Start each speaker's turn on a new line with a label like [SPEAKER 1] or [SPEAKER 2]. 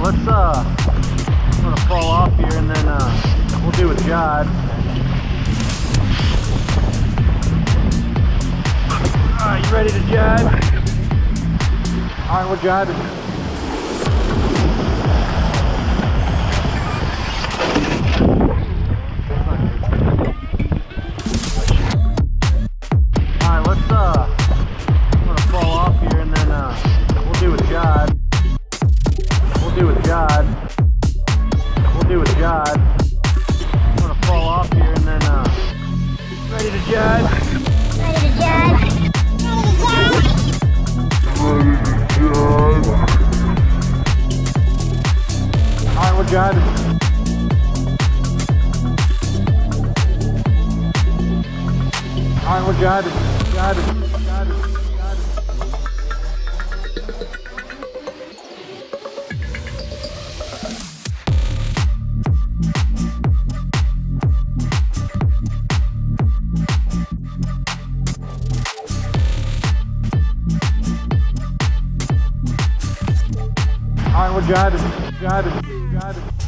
[SPEAKER 1] I'm gonna fall off here and then we'll do a jog. Alright, you ready to jibe? Alright, we're jibing. Alright, I'm gonna fall off here and then we'll do a jibe. We'll do a jibe. We'll do a jibe. I'm gonna fall off here and then ready to jibe?
[SPEAKER 2] Ready to jibe?
[SPEAKER 1] Alright, we're jibing. Alright, we're jibing. Jibing. Alright, we're jibing.